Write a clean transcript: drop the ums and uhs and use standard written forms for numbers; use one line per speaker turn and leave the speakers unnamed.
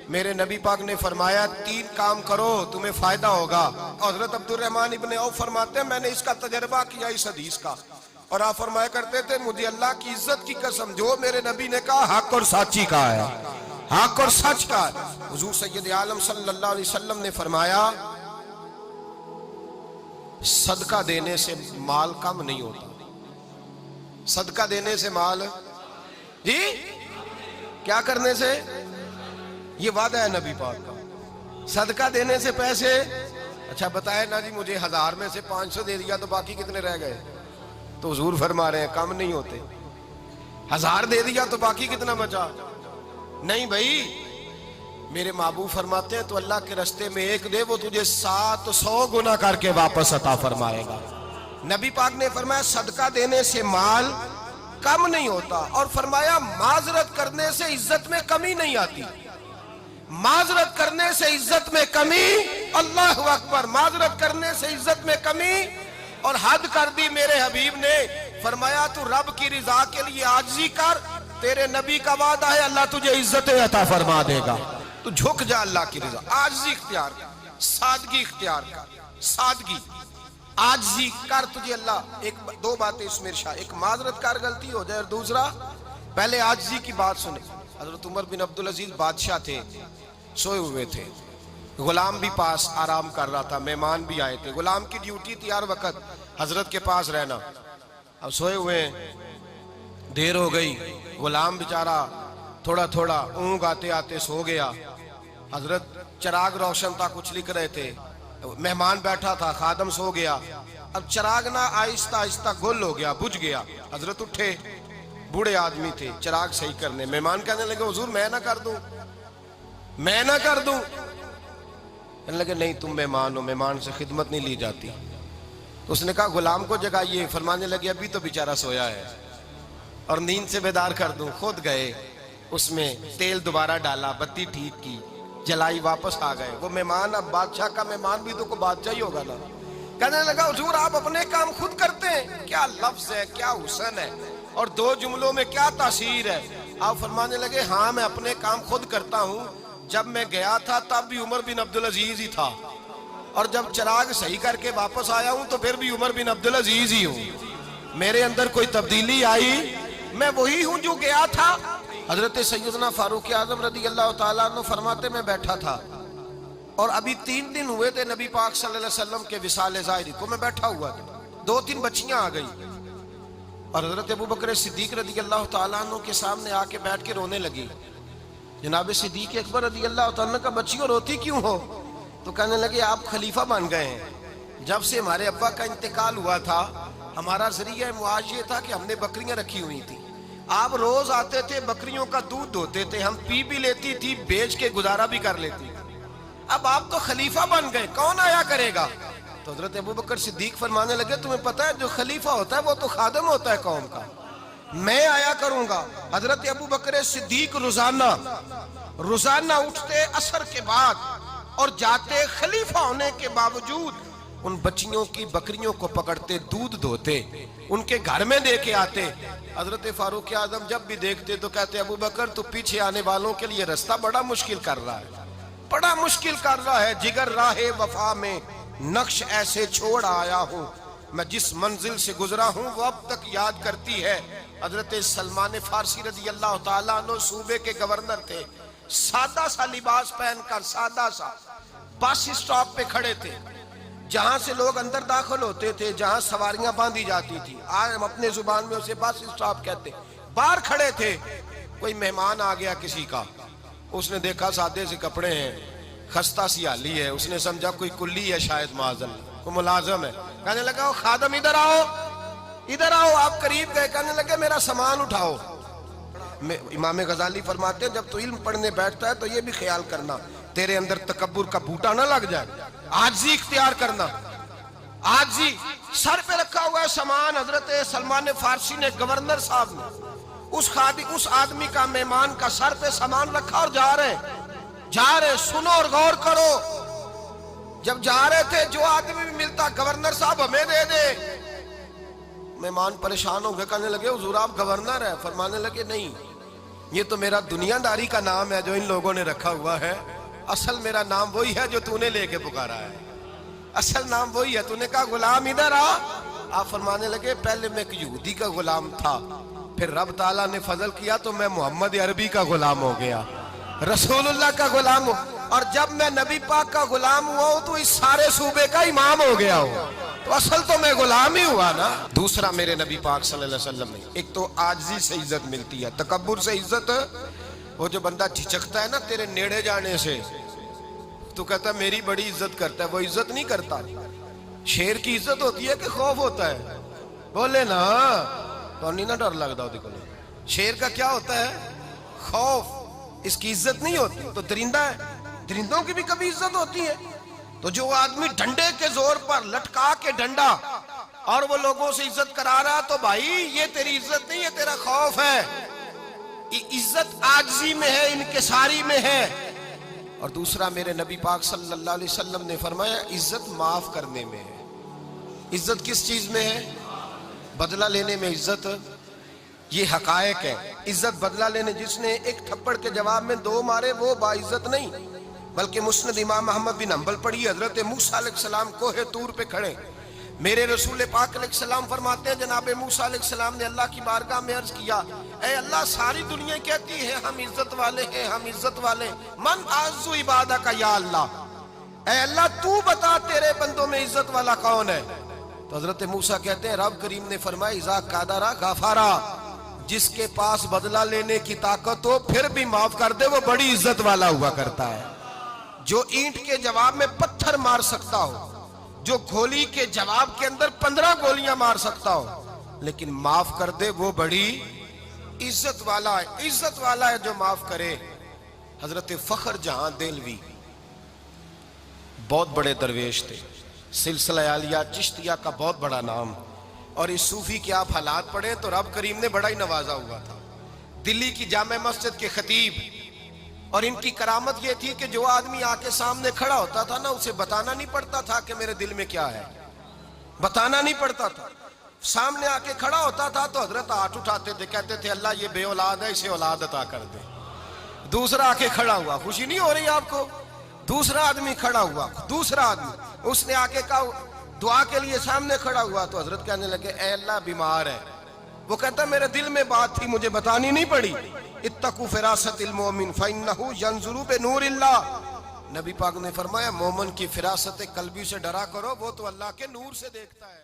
میرے نبی پاک نے فرمایا 3 کام کرو تمہیں فائدہ ہوگا. حضرت عبدالرحمن ابن عوف فرماتے ہیں میں نے اس کا تجربہ کیا اس حدیث کا, اور آپ فرمایا کرتے تھے مجھے اللہ کی عزت کی قسم جو میرے نبی نے کہا حق اور سچی کہا ہے, حق اور سچ کا ہے. حضور سید عالم صلی اللہ علیہ وسلم نے فرمایا صدقہ دینے سے مال کم نہیں ہوتا. صدقہ دینے سے مال جی کیا کرنے سے, یہ وعدہ ہے نبی پاک کا. صدقہ دینے سے پیسے, اچھا بتائے نا جی مجھے 1000 میں سے 500 دے دیا تو باقی کتنے رہ گئے؟ تو حضور فرما رہے ہیں کم نہیں ہوتے. 1000 دے دیا تو باقی کتنا بچا؟ نہیں بھائی, میرے محبوب فرماتے ہیں تو اللہ کے رستے میں 1 دے وہ تجھے 700 گنا کر کے واپس عطا فرمائے گا. نبی پاک نے فرمایا صدقہ دینے سے مال کم نہیں ہوتا, اور فرمایا معذرت کرنے سے عزت میں کمی نہیں آتی. معذرت کرنے سے عزت میں کمی, اللہ اکبر, معذرت کرنے سے عزت میں کمی. اور حد کر دی میرے حبیب نے, فرمایا تو رب کی رضا کے لیے عاجزی کر, تیرے نبی کا وعدہ ہے اللہ تجھے عزت عطا فرما دے گا. تو جھک جا اللہ کی رضا, عاجزی اختیار کر, سادگی اختیار کر, سادگی عاجزی کر, تجھے اللہ 2 باتیں اس میں ارشاد, ایک معذرت کر غلطی ہو جائے, اور دوسرا پہلے عاجزی کی بات سنے. حضرت عمر بن عبدالعزیز بادشاہ تھے, سوئے ہوئے تھے, غلام بھی پاس آرام کر رہا تھا, مہمان بھی آئے تھے. غلام کی ڈیوٹی تھی ہر وقت حضرت کے پاس رہنا. اب سوئے ہوئے ہیں, دیر ہو گئی, غلام بیچارہ تھوڑا تھوڑا اونگ آتے آتے سو گیا. حضرت چراغ روشن تھا, کچھ لکھ رہے تھے, مہمان بیٹھا تھا, خادم سو گیا. اب چراغ نہ آہستہ آہستہ گل ہو گیا, بجھ گیا. حضرت اٹھے, بوڑھے آدمی تھے, چراغ صحیح کرنے. مہمان کہنے لگے حضور میں نہ کر دوں, میں نہ کر دوں. کہنے لگے نہیں تم مہمان ہو, مہمان سے خدمت نہیں لی جاتی. تو اس نے کہا غلام کو جگائیے. فرمانے لگے ابھی تو بیچارہ سویا ہے اور نیند سے بیدار کر دوں. خود گئے, اس میں تیل دوبارہ ڈالا, بتی ٹھیک کی, جلائی, واپس آ گئے. وہ مہمان, اب بادشاہ کا مہمان بھی تو کوئی بادشاہ ہی ہوگا نا. کہنے لگا حضور آپ اپنے کام خود کرتے ہیں, کیا لفظ ہے, کیا حسن ہے, اور 2 جملوں میں کیا تاثیر ہے. آپ فرمانے لگے ہاں میں اپنے کام خود کرتا ہوں. جب میں گیا تھا تب بھی عمر بن عبدالعزیز ہی تھا, اور جب چراغ صحیح کر کے واپس آیا ہوں تو پھر بھی عمر بن عبدالعزیز ہی ہوں. میرے اندر کوئی تبدیلی آئی, میں وہی ہوں جو گیا تھا. حضرت سیدنا فاروق اعظم رضی اللہ تعالیٰ عنہ فرماتے میں بیٹھا تھا, اور ابھی 3 دن ہوئے تھے نبی پاک صلی اللہ علیہ وسلم کے وصال ظاہری کو. میں بیٹھا ہوا تھا, 2-3 بچیاں آ گئی, اور حضرت ابو بکر صدیق رضی اللہ تعالیٰ عنہ کے سامنے آ کے بیٹھ کے رونے لگی. جناب صدیق اکبر رضی اللہ تعالیٰ عنہ کا بچیوں روتی کیوں ہو؟ تو کہنے لگے آپ خلیفہ بن گئے ہیں. جب سے ہمارے ابا کا انتقال ہوا تھا ہمارا ذریعہ معاش یہ تھا کہ ہم نے بکریاں رکھی ہوئی تھی. آپ روز آتے تھے, بکریوں کا دودھ دھوتے تھے, ہم پی بھی لیتی تھی, بیچ کے گزارا بھی کر لیتی. اب آپ تو خلیفہ بن گئے, کون آیا کرے گا؟ تو حضرت ابو بکر صدیق فرمانے لگے تمہیں پتہ ہے جو خلیفہ ہوتا ہے وہ تو خادم ہوتا ہے قوم کا, میں آیا کروں گا. حضرت ابو بکر صدیق روزانہ اٹھتے عصر کے بعد اور جاتے, خلیفہ ہونے کے باوجود ان بچیوں کی بکریوں کو پکڑتے, دودھ دھوتے, ان کے گھر میں دے کے آتے. حضرت فاروق اعظم جب بھی دیکھتے تو کہتے ابو بکر تو پیچھے آنے والوں کے لیے رستہ بڑا مشکل کر رہا ہے, بڑا مشکل کر رہا ہے. جگر راہ وفا میں نقش ایسے چھوڑ آیا ہوں, میں جس منزل سے گزرا ہوں وہ اب تک یاد کرتی ہے. حضرت سلمان فارسی رضی اللہ تعالیٰ عنہ صوبے کے گورنر تھے, سادہ سا لباس پہن کر, سادہ سا, بس اسٹاپ پہ کھڑے تھے, جہاں سے لوگ اندر داخل ہوتے تھے, جہاں سواریاں باندھی جاتی تھی, آج ہم اپنے زبان میں اسے بس اسٹاپ کہتے. باہر کھڑے تھے, کوئی مہمان آ گیا کسی کا, اس نے دیکھا سادے سے کپڑے ہیں, خستہ سی حالی ہے, اس نے سمجھا کوئی کلی ہے شاید, معاذ اللہ کوئی ملازم ہے. کہنے لگا خادم ادھر آؤ, ادھر آؤ. آپ قریب گئے, کہنے لگے میرا سامان اٹھاؤ. امام غزالی فرماتے ہیں جب تو علم پڑھنے بیٹھتا ہے تو یہ بھی خیال کرنا تیرے اندر تکبر کا بوٹا نہ لگ جائے, عاجزی اختیار کرنا. عاجزی, سر پہ رکھا ہوا ہے سامان. حضرت سلمان فارسی نے, گورنر صاحب نے, اس آدمی کا, مہمان کا سر پہ سامان رکھا اور جا رہے. سنو اور غور کرو. جب جا رہے تھے جو آدمی بھی ملتا گورنر صاحب ہمیں دے دے. مہمان پریشان ہو گئے, کہنے لگے حضور آپ گورنر ہیں؟ فرمانے لگے نہیں, یہ تو میرا دنیا داری کا نام ہے جو ان لوگوں نے رکھا ہوا ہے، اصل میرا نام وہی ہے جو تو نے لے کے پکارا ہے، اصل نام وہی ہے۔ تو نے کہا غلام ادھر آ، آپ فرمانے لگے پہلے میں ایک یہودی کا غلام تھا، پھر رب تعالیٰ نے فضل کیا تو میں محمد عربی کا غلام ہو گیا، رسول اللہ کا غلام ہوں، اور جب میں نبی پاک کا غلام ہوا ہوں تو اس سارے صوبے کا امام ہو گیا ہوں، تو اصل تو میں غلام ہی ہوا نا۔ دوسرا میرے نبی پاک صلی اللہ علیہ وسلم نے، ایک تو عاجزی سے عزت ملتی ہے، تکبر سے عزت، وہ جو بندہ جھجکتا ہے نا تیرے نیڑے جانے سے، تو کہتا ہے میری بڑی عزت کرتا ہے، وہ عزت نہیں کرتا۔ شیر کی عزت ہوتی ہے کہ خوف ہوتا ہے؟ بولے نا، تو نہیں نہ ڈر لگتا ہوتی کو۔ شیر کا کیا ہوتا ہے؟ خوف، اس کی عزت نہیں ہوتی۔ تو درندہ ہے، درندوں کی بھی کبھی عزت ہوتی ہے؟ تو جو آدمی ڈنڈے کے زور پر لٹکا کے ڈنڈا اور وہ لوگوں سے عزت کرا رہا، تو بھائی یہ تیری عزت نہیں ہے، تیرا خوف ہے۔ عزت عاجزی میں ہے، انکساری میں ہے۔ اور دوسرا میرے نبی پاک صلی اللہ علیہ وسلم نے فرمایا عزت معاف کرنے میں ہے۔ عزت کس چیز میں ہے؟ بدلہ لینے میں عزت، یہ حقائق ہے۔ عزت بدلہ لینے، جس نے ایک تھپڑ کے جواب میں 2 مارے وہ باعزت نہیں، بلکہ مسند امام احمد بن حنبل پڑھی، حضرت موسیٰ علیہ السلام کوہ طور پہ کھڑے، میرے رسول پاک علیہ السلام فرماتے ہیں جناب موسیٰ علیہ السلام نے اللہ کی بارگاہ میں عرض کیا، اے اللہ ساری دنیا کہتی ہے ہم عزت والے ہیں، ہم عزت والے، من اعز عبادک یا اللہ، اے اللہ تو بتا تیرے بندوں میں عزت والا کون ہے؟ تو حضرت موسیٰ کہتے ہیں رب کریم نے فرمایا اذا قادرا غفارا، جس کے پاس بدلہ لینے کی طاقت ہو پھر بھی معاف کر دے وہ بڑی عزت والا ہوا کرتا ہے۔ جو اینٹ کے جواب میں پتھر مار سکتا ہو، جو گولی کے جواب کے اندر 15 گولیاں مار سکتا ہو لیکن معاف کر دے وہ بڑی عزت والا ہے۔ عزت والا ہے جو معاف کرے۔ حضرت فخر جہاں دہلوی بہت بڑے درویش تھے، سلسلہ عالیہ چشتیہ کا بہت بڑا نام، اور اس صوفی کے آپ حالات پڑھیں تو رب کریم نے بڑا ہی نوازا ہوا تھا۔ دلی کی جامع مسجد کے خطیب، اور ان کی کرامت یہ تھی کہ جو آدمی آ کے سامنے کھڑا ہوتا تھا نا اسے بتانا نہیں پڑتا تھا کہ میرے دل میں کیا ہے، بتانا نہیں پڑتا تھا۔ سامنے آ کے کھڑا ہوتا تھا تو حضرت ہاتھ اٹھاتے تھے، کہتے تھے اللہ یہ بے اولاد ہے اسے اولاد عطا کر دے۔ دوسرا آ کے کھڑا ہوا، خوشی نہیں ہو رہی آپ کو؟ دوسرا آدمی کھڑا ہوا، دوسرا آدمی اس نے آ کے کہا دعا کے لیے سامنے کھڑا ہوا، تو حضرت کہنے لگے اے اللہ بیمار ہے، وہ کہتا میرے دل میں بات تھی مجھے بتانی نہیں پڑی، اتقوا فراست المومن فإنہ ینظر بنور اللہ، نبی پاک نے فرمایا مومن کی فراست قلبی سے ڈرا کرو، وہ تو اللہ کے نور سے دیکھتا ہے۔